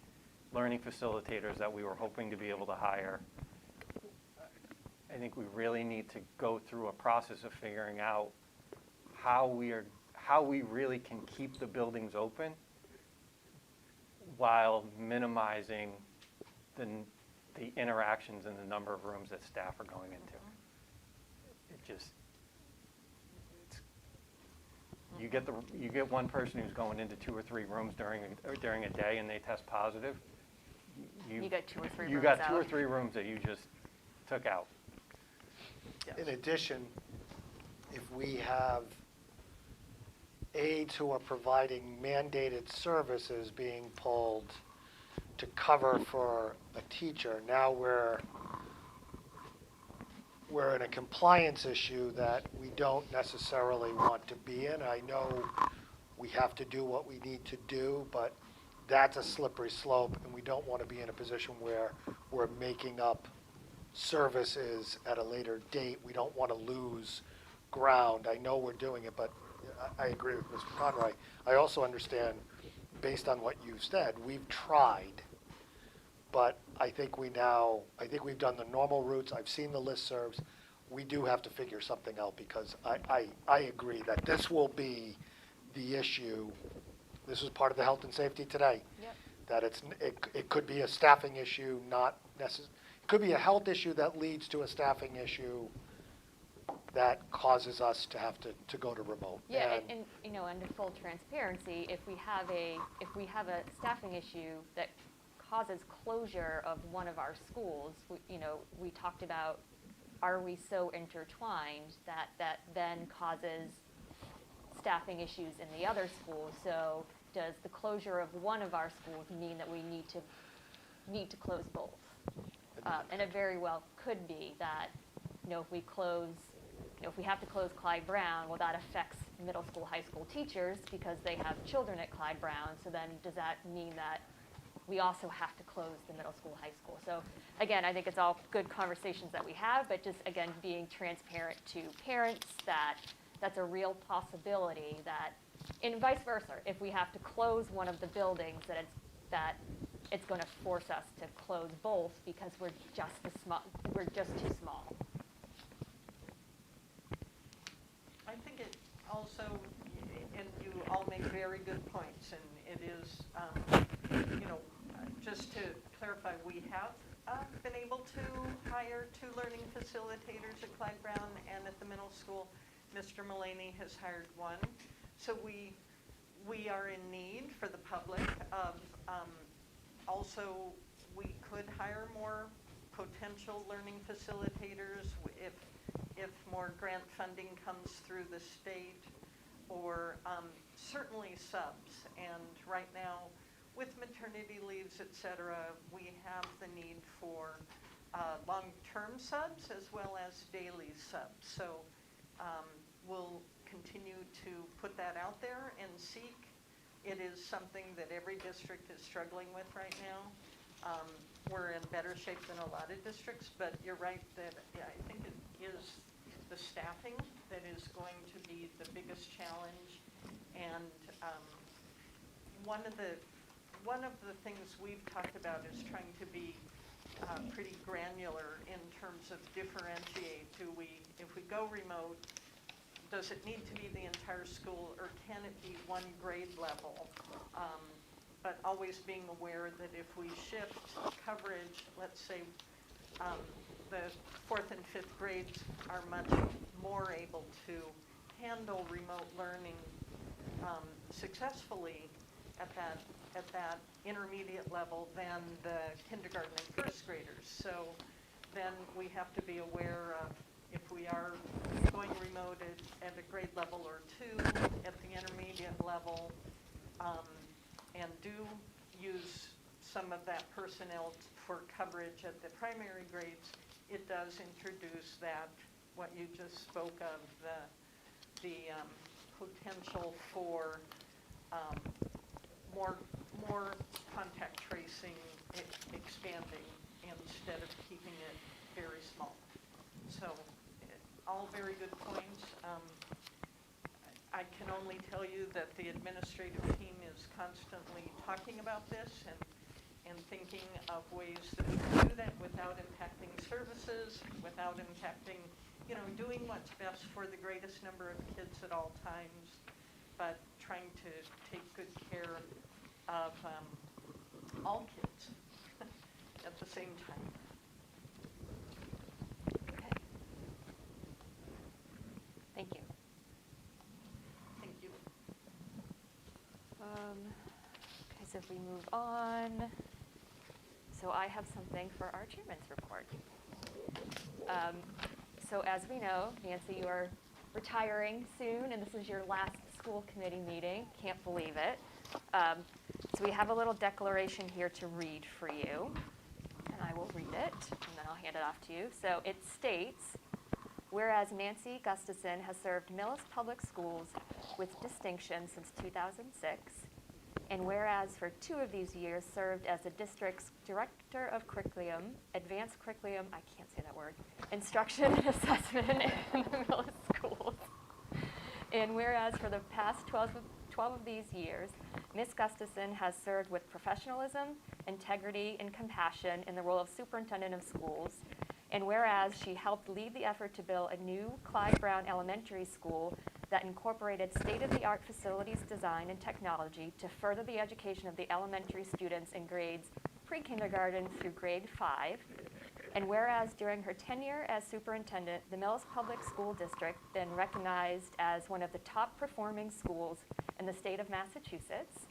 S2: learning facilitators that we were hoping to be able to hire. I think we really need to go through a process of figuring out how we really can keep the buildings open while minimizing the interactions and the number of rooms that staff are going into. You get one person who's going into 2 or 3 rooms during a day and they test positive.
S1: You got 2 or 3 rooms
S2: You got 2 or
S1: out.
S2: 3 rooms that you just took out.
S7: In addition, if we have aides who are providing mandated services being pulled to cover for a teacher, now we're in a compliance issue that we don't necessarily want to be in. I know we have to do what we need to do, but that's a slippery slope, and we don't want to be in a position where we're making up services at a later date. We don't want to lose ground. I know we're doing it, but I agree with Mr. Conroy. I also understand, based on what you've said, we've tried, but I think we've done the normal routes. I've seen the listservs. We do have to figure something out, because I agree that this will be the issue. This is part of the health and safety today.
S1: Yep.
S7: That it could be a staffing issue, not necessarily. It could be a health issue that leads to a staffing issue that causes us to have to go to remote.
S1: Yeah, and under full transparency, if we have a staffing issue that causes closure of one of our schools, we talked about, are we so intertwined that then causes staffing issues in the other schools? So does the closure of one of our schools mean that we need to close both? And it very well could be that, if we close, if we have to close Clyde Brown, well, that affects middle school, high school teachers because they have children at Clyde Brown. So then does that mean that we also have to close the middle school, high school? So again, I think it's all good conversations that we have, but just, again, being transparent to parents that that's a real possibility, that, and vice versa, if we have to close one of the buildings, that it's going to force us to close both because we're just too small.
S3: I think it also, and you all make very good points, and it is, just to clarify, we have been able to hire 2 learning facilitators at Clyde Brown and at the middle school. Mr. Mullaney has hired 1. So we are in need for the public of, also, we could hire more potential learning facilitators if more grant funding comes through the state, or certainly subs. And right now, with maternity leaves, et cetera, we have the need for long-term subs as well as daily subs. So we'll continue to put that out there and seek. It is something that every district is struggling with right now. We're in better shape than a lot of districts, but you're right that I think it is the staffing that is going to be the biggest challenge. And one of the things we've talked about is trying to be pretty granular in terms of differentiate. If we go remote, does it need to be the entire school, or can it be one grade level? But always being aware that if we shift coverage, let's say the 4th and 5th grades are much more able to handle remote learning successfully at that intermediate level than the kindergarten and 1st graders. So then we have to be aware of, if we are going remote at a grade level or 2 at the intermediate level, and do use some of that personnel for coverage at the primary grades, it does introduce that, what you just spoke of, the potential for more contact tracing expanding instead of keeping it very small. So all very good points. I can only tell you that the administrative team is constantly talking about this and thinking of ways that we can do that without impacting services, without impacting, doing what's best for the greatest number of kids at all times, but trying to take good care of all kids at the same time.
S1: Okay. Thank you.
S3: Thank you.
S1: Okay, so if we move on. So I have something for our chairman's report. So as we know, Nancy, you are retiring soon, and this is your last school committee meeting. Can't believe it. So we have a little declaration here to read for you, and I will read it, and then I'll hand it off to you. So it states, whereas Nancy Gustafson has served Millis Public Schools with distinction since 2006, and whereas for 2 of these years served as the district's Director of Curriculum, Advanced Curriculum, I can't say that word, Instruction and Assessment in the Millis Schools. And whereas for the past 12 of these years, Ms. Gustafson has served with professionalism, integrity, and compassion in the role of Superintendent of Schools, and whereas she helped lead the effort to build a new Clyde Brown Elementary School that incorporated state-of-the-art facilities design and technology to further the education of the elementary students in grades pre-kindergarten through grade 5. And whereas during her tenure as superintendent, the Millis Public School District been recognized as one of the top performing schools in the state of Massachusetts.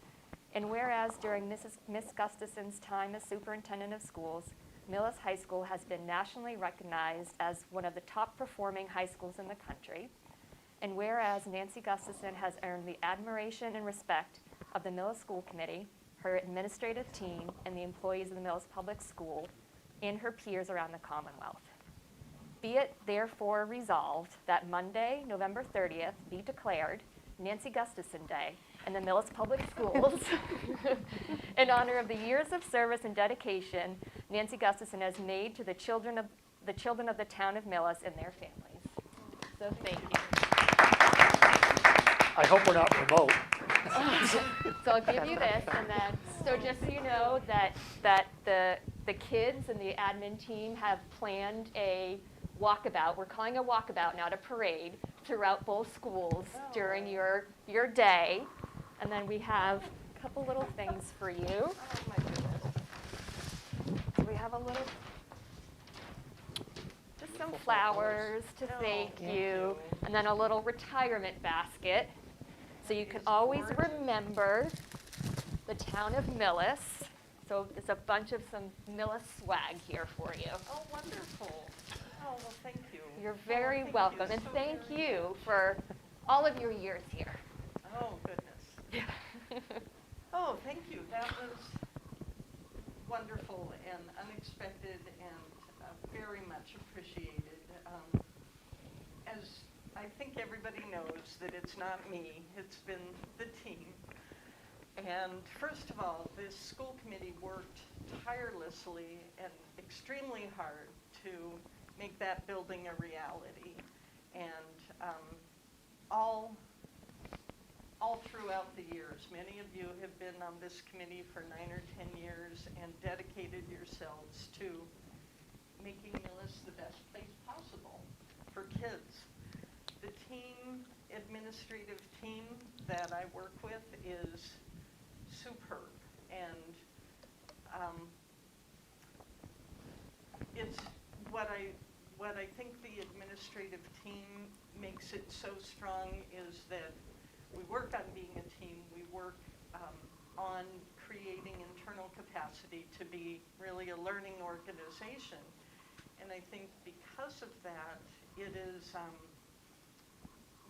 S1: And whereas during Ms. Gustafson's time as superintendent of schools, Millis High School has been nationally recognized as one of the top performing high schools in the country. And whereas Nancy Gustafson has earned the admiration and respect of the Millis School Committee, her administrative team, and the employees of the Millis Public School, and her peers around the Commonwealth. Be it therefore resolved that Monday, November 30th, be declared Nancy Gustafson Day in the Millis Public Schools in honor of the years of service and dedication Nancy Gustafson has made to the children of the town of Millis and their families. So thank you.
S7: I hope we're not remote.
S1: So I'll give you this, and then, so just so you know that the kids and the admin team have planned a walkabout. We're calling a walkabout, not a parade, throughout both schools during your day. And then we have a couple little things for you.
S3: Oh, my goodness.
S1: So we have a little, just some flowers to thank you, and then a little retirement basket. So you can always remember the town of Millis. So there's a bunch of some Millis swag here for you.
S3: Oh, wonderful. Oh, well, thank you.
S1: You're
S3: Oh,
S1: very
S3: thank you
S1: welcome, and
S3: so
S1: thank
S3: very
S1: you
S3: much.
S1: for all of your years here.
S3: Oh, goodness. Oh, thank you. That was wonderful and unexpected and very much appreciated. As I think everybody knows that it's not me, it's been the team. And first of all, this school committee worked tirelessly and extremely hard to make that building a reality. And all throughout the years, many of you have been on this committee for 9 or 10 years and dedicated yourselves to making Millis the best place possible for kids. The administrative team that I work with is superb, and it's what I think the administrative team makes it so strong is that we work on being a team. We work on creating internal capacity to be really a learning organization. And I think because of that, it is,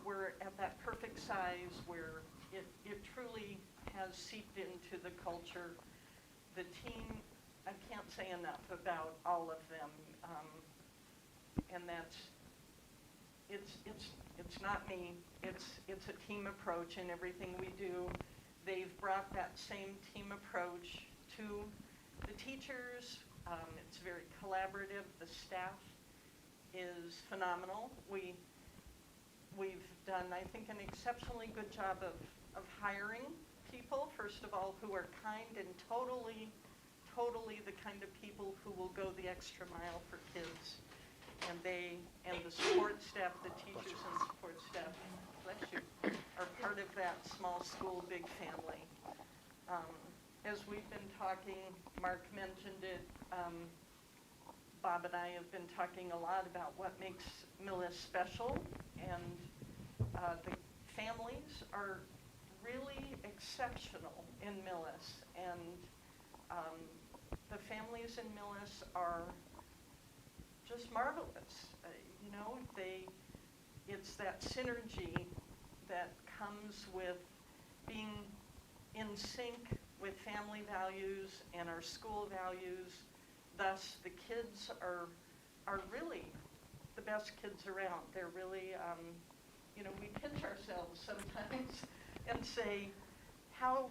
S3: we're at that perfect size where it truly has seeped into the culture. The team, I can't say enough about all of them. And it's not me. It's a team approach in everything we do. They've brought that same team approach to the teachers. It's very collaborative. The staff is phenomenal. We've done, I think, an exceptionally good job of hiring people, first of all, who are kind and totally the kind of people who will go the extra mile for kids. And the support staff, the teachers and support staff, bless you, are part of that small school, big family. As we've been talking, Mark mentioned it, Bob and I have been talking a lot about what makes Millis special, and the families are really exceptional in Millis, and the families in Millis are just marvelous. You know, it's that synergy that comes with being in sync with family values and our school values. Thus, the kids are really the best kids around. They're really, you know, we pinch ourselves sometimes and say, how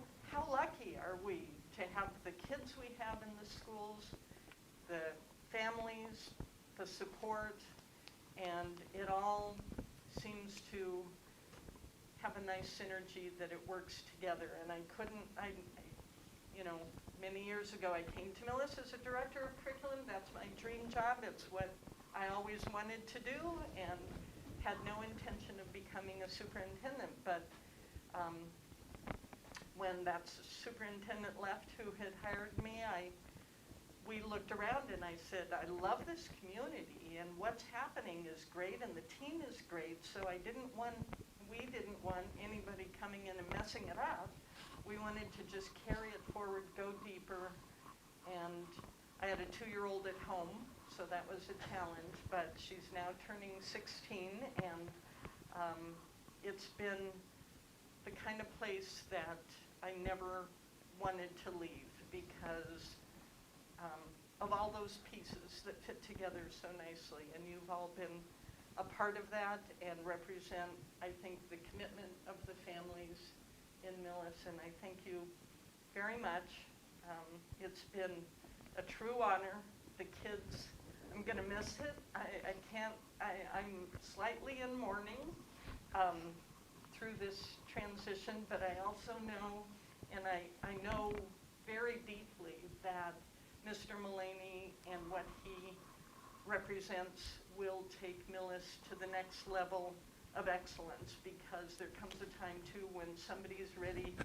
S3: lucky are we to have the kids we have in the schools, the families, the support, and it all seems to have a nice synergy that it works together. And you know, many years ago I came to Millis as a director of curriculum. That's my dream job. It's what I always wanted to do and had no intention of becoming a superintendent. But when that superintendent left who had hired me, we looked around and I said, I love this community and what's happening is great and the team is great, so we didn't want anybody coming in and messing it up. We wanted to just carry it forward, go deeper, and I had a 2-year-old at home, so that was a challenge, but she's now turning 16, and it's been the kind of place that I never wanted to leave because of all those pieces that fit together so nicely. And you've all been a part of that and represent, I think, the commitment of the families in Millis, and I thank you very much. It's been a true honor. The kids, I'm going to miss it. I'm slightly in mourning through this transition, but I also know, and I know very deeply that Mr. Mullaney and what he represents will take Millis to the next level of excellence, because there comes a time too when somebody's ready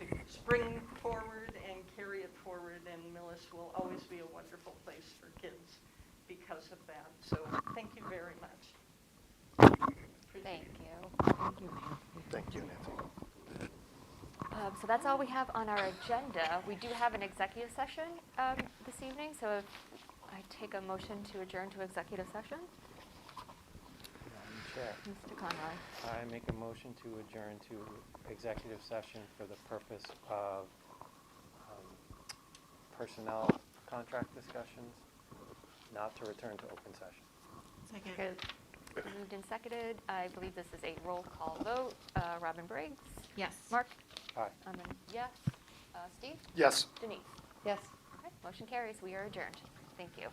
S3: to spring forward and carry it forward, and Millis will always be a wonderful place for kids because of that. So thank you very much.
S1: Thank you.
S7: Thank you, Nancy.
S1: So that's all we have on our agenda. We do have an executive session this evening, so if I take a motion to adjourn to executive session.
S2: Madam Chair,
S1: Mr. Conroy.
S2: I make a motion to adjourn to executive session for the purpose of personnel contract discussions, not to return to open session.
S6: Second.
S1: Okay, moved and seconded. I believe this is a roll call vote. Robin Briggs?
S6: Yes.
S1: Mark?
S2: Aye.
S1: I'm a yes. Steve?
S7: Yes.
S1: Denise?
S5: Yes.
S1: Okay, motion carries. We are adjourned. Thank you.